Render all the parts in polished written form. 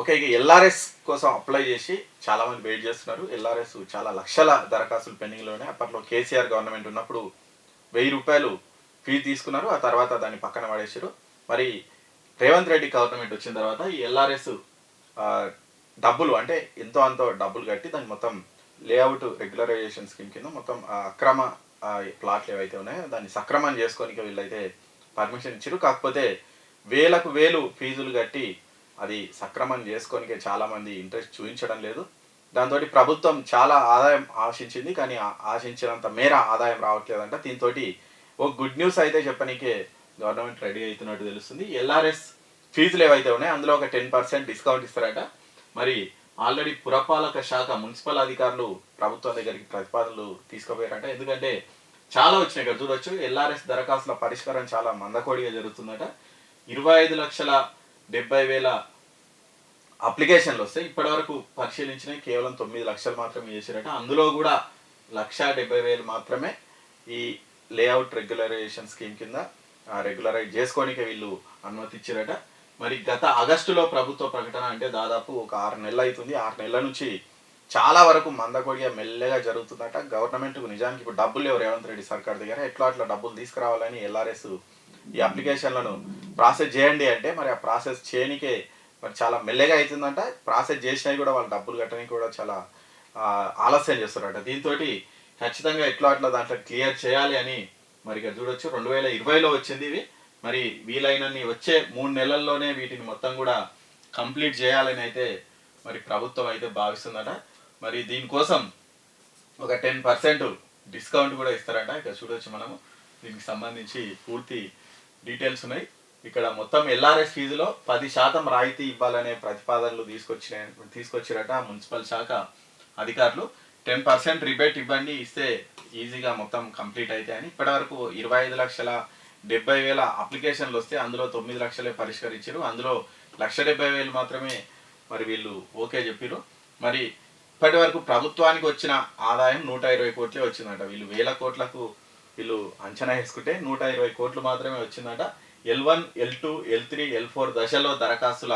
Okay. ఇక LRS కోసం apply చేసి చాలామంది వెయిట్ చేస్తున్నారు. ఎల్ఆర్ఎస్ చాలా లక్షల దరఖాస్తులు పెండింగ్‌లోనే. అప్పట్లో కేసీఆర్ గవర్నమెంట్ ఉన్నప్పుడు రూ. 1000 ఫీజు తీసుకున్నారు. ఆ తర్వాత దాన్ని పక్కన పడేసిర్రు. మరి రేవంత్ రెడ్డి గవర్నమెంట్ వచ్చిన తర్వాత ఈ ఎల్ఆర్ఎస్ డబ్బులు అంటే ఎంతో అంతో డబ్బులు కట్టి దాన్ని మొత్తం లేఅవుట్ రెగ్యులరైజేషన్ స్కీమ్ కింద మొత్తం అక్రమ ప్లాట్లు ఏవైతే ఉన్నాయో దాన్ని సక్రమం చేసుకోనికి వీళ్ళైతే పర్మిషన్ ఇచ్చారు. కాకపోతే వేలకు వేలు ఫీజులు కట్టి అది సక్రమం చేసుకోనికే చాలామంది ఇంట్రెస్ట్ చూపించడం లేదు. దాంతో ప్రభుత్వం చాలా ఆదాయం ఆశించింది, కానీ ఆశించినంత మేర ఆదాయం రావట్లేదంట. దీంతో ఒక గుడ్ న్యూస్ అయితే చెప్పనీకే గవర్నమెంట్ రెడీ అవుతున్నట్టు తెలుస్తుంది. ఎల్ఆర్ఎస్ ఫీజులు ఏవైతే ఉన్నాయో అందులో ఒక 10% డిస్కౌంట్ ఇస్తారట. మరి ఆల్రెడీ పురపాలక శాఖ మున్సిపల్ అధికారులు ప్రభుత్వం దగ్గరికి ప్రతిపాదనలు తీసుకుపోయారట. ఎందుకంటే చాలా వచ్చినాయి కదా చూడొచ్చు. ఎల్ఆర్ఎస్ దరఖాస్తుల పరిష్కారం చాలా మందకోడిగా జరుగుతుందట. 25,70,000 అప్లికేషన్లు వస్తాయి. ఇప్పటి వరకు పరిశీలించినవి కేవలం 9 లక్షలు మాత్రమే చేశారట. అందులో కూడా 1,70,000 మాత్రమే ఈ లేఅవుట్ రెగ్యులరైజేషన్ స్కీమ్ కింద రెగ్యులరైజ్ చేసుకోనికే వీళ్ళు అనుమతి ఇచ్చారట. మరి గత ఆగస్టులో ప్రభుత్వ ప్రకటన అంటే దాదాపు ఒక 6 నెలలు అవుతుంది. 6 నెలల నుంచి చాలా వరకు మందకొడిగా మెల్లగా జరుగుతుందట. గవర్నమెంట్కు నిజానికి ఇప్పుడు డబ్బులు లేవు రేవంత్ రెడ్డి సర్కార్ దగ్గర. అట్లా డబ్బులు తీసుకురావాలని ఎల్ఆర్ఎస్ ఈ అప్లికేషన్లను ప్రాసెస్ చేయండి అంటే మరి ఆ ప్రాసెస్ చేయనికే మరి చాలా మెల్లగా అవుతుందంట. ప్రాసెస్ చేసినవి కూడా వాళ్ళు డబ్బులు కట్టడానికి కూడా చాలా ఆలస్యం చేస్తారట. దీంతో ఖచ్చితంగా అట్లా దాంట్లో క్లియర్ చేయాలి అని మరి ఇక్కడ చూడొచ్చు. 2020లో వచ్చింది ఇవి. మరి వీలైనన్ని వచ్చే 3 నెలల్లోనే వీటిని మొత్తం కూడా కంప్లీట్ చేయాలని అయితే మరి ప్రభుత్వం అయితే భావిస్తుందట. మరి దీనికోసం ఒక 10% డిస్కౌంట్ కూడా ఇస్తారట. ఇక్కడ చూడొచ్చు మనము. దీనికి సంబంధించి పూర్తి డీటెయిల్స్ ఉన్నాయి. ఇక్కడ మొత్తం ఎల్ఆర్ఎస్ ఫీజులో 10% రాయితీ ఇవ్వాలనే ప్రతిపాదనలు తీసుకొచ్చిరట మున్సిపల్ శాఖ అధికారులు. 10% రిబేట్ ఇవ్వండి, ఇస్తే ఈజీగా మొత్తం కంప్లీట్ అయితే అని. ఇప్పటివరకు 25,70,000 అప్లికేషన్లు వస్తే అందులో 9 లక్షలే పరిష్కరించారు. అందులో 1,70,000 మాత్రమే మరి వీళ్ళు ఓకే చెప్పారు. మరి ఇప్పటి వరకు ప్రభుత్వానికి వచ్చిన ఆదాయం 120 కోట్లే వచ్చిందట. వీళ్ళు 1000 కోట్లకు వీళ్ళు అంచనా వేసుకుంటే 120 కోట్లు మాత్రమే వచ్చిందట. L1, L2, L3, L4 దశలో దరఖాస్తుల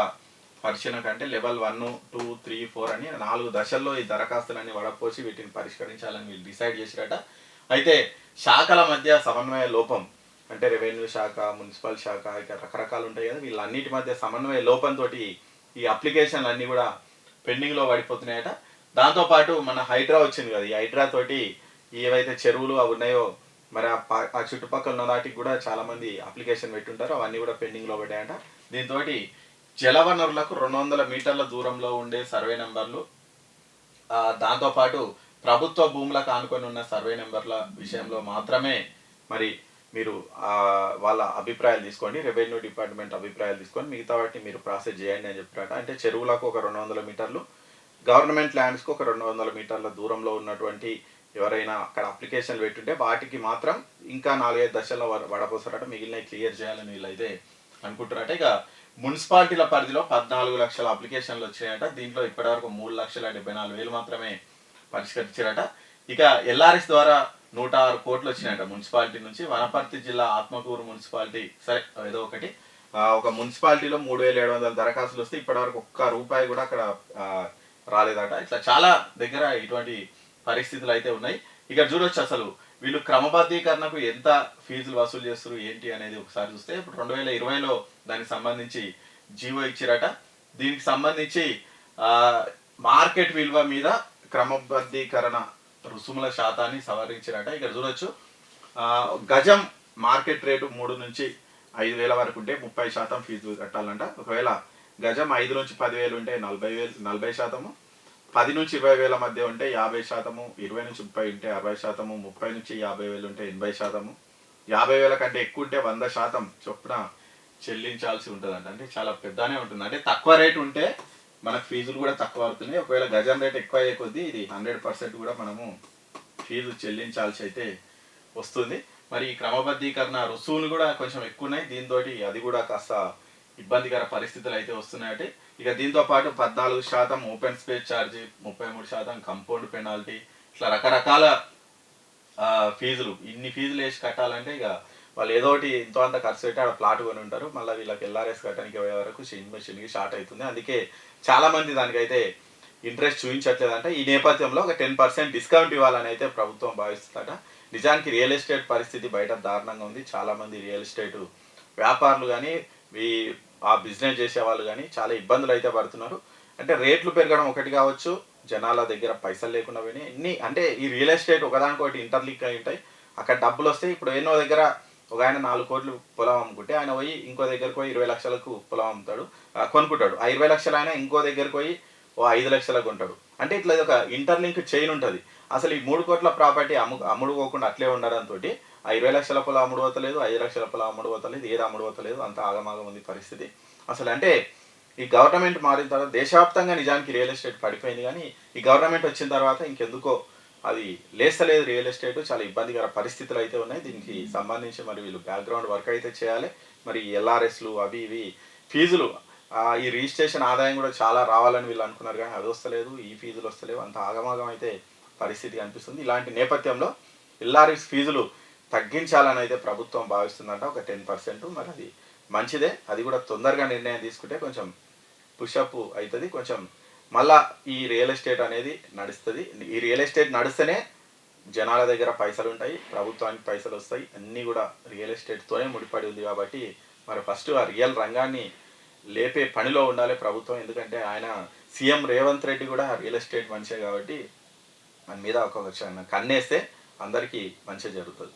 పరిశీలన కంటే లెవెల్ 1, 2, 3, 4 అని 4 దశల్లో ఈ దరఖాస్తులన్నీ వడపోసి వీటిని పరిష్కరించాలని వీళ్ళు డిసైడ్ చేసిరట. అయితే శాఖల మధ్య సమన్వయ లోపం అంటే రెవెన్యూ శాఖ, మున్సిపల్ శాఖ ఇక రకరకాలు ఉంటాయి కదా, వీళ్ళన్నిటి మధ్య సమన్వయ లోపంతో ఈ అప్లికేషన్లు అన్నీ కూడా పెండింగ్లో పడిపోతున్నాయట. దాంతోపాటు మన హైడ్రా వచ్చింది కదా, ఈ హైడ్రా తోటి ఏవైతే చెరువులు అవి ఉన్నాయో మరి ఆ చుట్టుపక్కల ఉన్న వాటికి కూడా చాలామంది అప్లికేషన్ పెట్టుంటారు. అవన్నీ కూడా పెండింగ్లో పడ్డాయట. దీంతో జలవనరులకు 200 మీటర్ల దూరంలో ఉండే సర్వే నెంబర్లు, దాంతోపాటు ప్రభుత్వ భూములకు ఆనుకొని ఉన్న సర్వే నెంబర్ల విషయంలో మాత్రమే మరి మీరు వాళ్ళ అభిప్రాయాలు తీసుకోండి, రెవెన్యూ డిపార్ట్మెంట్ అభిప్రాయాలు తీసుకొని మిగతా వాటిని మీరు ప్రాసెస్ చేయండి అని చెప్పారట. అంటే చెరువులకు ఒక 200 మీటర్లు, గవర్నమెంట్ ల్యాండ్స్కి ఒక 200 మీటర్ల దూరంలో ఉన్నటువంటి ఎవరైనా అక్కడ అప్లికేషన్లు పెట్టుంటే వాటికి మాత్రం ఇంకా 4-5 దశల్లో వడపోసారట. మిగిలిన క్లియర్ చేయాలని వీళ్ళైతే అనుకుంటారట. ఇక మున్సిపాలిటీల పరిధిలో 14 లక్షల అప్లికేషన్లు వచ్చాయట. దీంట్లో ఇప్పటివరకు 3,74,000 మాత్రమే పరిష్కరించారట. ఇక ఎల్ఆర్ఎస్ ద్వారా 106 కోట్లు వచ్చినాయట మున్సిపాలిటీ నుంచి. వనపర్తి జిల్లా ఆత్మకూరు మున్సిపాలిటీ, సరే ఏదో ఒకటి, ఒక మున్సిపాలిటీలో 3,700 దరఖాస్తులు వస్తే ఇప్పటివరకు ఒక్క రూపాయి కూడా అక్కడ రాలేదట. ఇట్లా చాలా దగ్గర ఇటువంటి పరిస్థితులు అయితే ఉన్నాయి. ఇక్కడ చూడొచ్చు అసలు వీళ్ళు క్రమబద్ధీకరణకు ఎంత ఫీజులు వసూలు చేస్తారు ఏంటి అనేది ఒకసారి చూస్తే ఇప్పుడు 2020లో దానికి సంబంధించి జీవో ఇచ్చిరట. దీనికి సంబంధించి మార్కెట్ విలువ మీద క్రమబద్ధీకరణ రుసుముల శాతాన్ని సవరించిరట. ఇక్కడ చూడొచ్చు, గజం మార్కెట్ రేటు 3 నుంచి 5,000 వరకు ఉంటే 30% ఫీజు కట్టాలంట. ఒకవేళ గజం 5 నుంచి 10,000 ఉంటే 40%, 10 నుంచి 20,000 మధ్య ఉంటే 50%, 20 నుంచి 30 ఉంటే 60%, 30 నుంచి 50,000 ఉంటే 80%, 50,000 కంటే ఎక్కువ ఉంటే 100% చొప్పున చెల్లించాల్సి ఉంటుందంట. అంటే చాలా పెద్దనే ఉంటుంది. అంటే తక్కువ రేటు ఉంటే మనకు ఫీజులు కూడా తక్కువ అవుతున్నాయి. ఒకవేళ గజం రేటు ఎక్కువ అయ్యే కొద్దీ ఇది 100% కూడా మనము ఫీజు చెల్లించాల్సి అయితే వస్తుంది. మరి ఈ క్రమబద్ధీకరణ రుసుములు కూడా కొంచెం ఎక్కువ ఉన్నాయి. దీంతో అది కూడా కాస్త ఇబ్బందికర పరిస్థితులు అయితే వస్తున్నాయంటే. ఇక దీంతో పాటు 14% open space charge, 33% compound penalty, ఇట్లా రకరకాల ఫీజులు, ఇన్ని ఫీజులు వేసి కట్టాలంటే ఇక వాళ్ళు ఏదో ఒకటి ఎంతో అంత ఖర్చు పెట్టి ఆడ ప్లాట్ కొని ఉంటారు. మళ్ళీ వీళ్ళకి ఎల్ఆర్ఎస్ కట్టడానికి పోయే వరకు షిన్కి షార్ట్ అవుతుంది. అందుకే చాలామంది దానికైతే ఇంట్రెస్ట్ చూపించట్లేదంట. ఈ నేపథ్యంలో ఒక 10% డిస్కౌంట్ ఇవ్వాలని అయితే ప్రభుత్వం భావిస్తుందట. నిజానికి రియల్ ఎస్టేట్ పరిస్థితి బయట దారుణంగా ఉంది. చాలామంది రియల్ ఎస్టేట్ వ్యాపారులు కానీ ఈ ఆ బిజినెస్ చేసే వాళ్ళు కానీ చాలా ఇబ్బందులు అయితే పడుతున్నారు. అంటే రేట్లు పెరగడం ఒకటి కావచ్చు, జనాల దగ్గర పైసలు లేకుండా పోయినాయి. ఎన్ని అంటే ఈ రియల్ ఎస్టేట్ ఒకదానికొకటి ఇంటర్లింక్ అయి ఉంటాయి. అక్కడ డబ్బులు వస్తాయి. ఇప్పుడు ఎన్నో దగ్గర ఒక ఆయన 4 కోట్లు పొలం అమ్ముకుంటే ఆయన పోయి ఇంకో దగ్గరకు పోయి 20 లక్షలకు పొలం అమ్ముతాడు, కొనుక్కుంటాడు. ఆ 20 లక్షలు ఆయన ఇంకో దగ్గరకు పోయి ఓ 5 లక్షలకు కొంటాడు. అంటే ఇట్లా ఒక ఇంటర్లింక్ చైన్ ఉంటుంది. అసలు ఈ 3 కోట్ల ప్రాపర్టీ అమ్ముడుకోకుండా అట్లే ఉండడంతో ఆ 20 లక్షల పొలం అమ్ముడు పోతలేదు, 5 లక్షల పొలం అమ్ముడు పోతలేదు, ఏది అమ్ముడు పోతలేదు. అంత ఆగమాగం ఉంది పరిస్థితి. అసలు అంటే ఈ గవర్నమెంట్ మారిన తర్వాత దేశవ్యాప్తంగా నిజానికి రియల్ ఎస్టేట్ పడిపోయింది. కానీ ఈ గవర్నమెంట్ వచ్చిన తర్వాత ఇంకెందుకో అది లేస్తలేదు రియల్ ఎస్టేట్. చాలా ఇబ్బందికర పరిస్థితులు అయితే ఉన్నాయి. దీనికి సంబంధించి మరి వీళ్ళు బ్యాక్గ్రౌండ్ వర్క్ అయితే చేయాలి. మరి ఎల్ఆర్ఎస్లు అవి ఇవి ఫీజులు, ఈ రిజిస్ట్రేషన్ ఆదాయం కూడా చాలా రావాలని వీళ్ళు అనుకున్నారు. కానీ అది వస్తలేదు, ఈ ఫీజులు వస్తలేవు. అంత ఆగమాగం అయితే పరిస్థితి కనిపిస్తుంది. ఇలాంటి నేపథ్యంలో ఎల్ఆర్ఎస్ ఫీజులు తగ్గించాలని అయితే ప్రభుత్వం భావిస్తుందంట, ఒక 10%. మరి అది మంచిదే. అది కూడా తొందరగా నిర్ణయం తీసుకుంటే కొంచెం పుషప్ అవుతుంది. కొంచెం మళ్ళా ఈ రియల్ ఎస్టేట్ అనేది నడుస్తుంది. ఈ రియల్ ఎస్టేట్ నడుస్తేనే జనాల దగ్గర పైసలు ఉంటాయి, ప్రభుత్వానికి పైసలు వస్తాయి. అన్నీ కూడా రియల్ ఎస్టేట్తోనే ముడిపడి ఉంది. కాబట్టి మరి ఫస్ట్ ఆ రియల్ రంగాన్ని లేపే పనిలో ఉండాలి ప్రభుత్వం. ఎందుకంటే ఆయన సీఎం రేవంత్ రెడ్డి కూడా రియల్ ఎస్టేట్ మనిషే కాబట్టి మన మీద ఒక కన్నేస్తే అందరికీ మంచి జరుగుతుంది.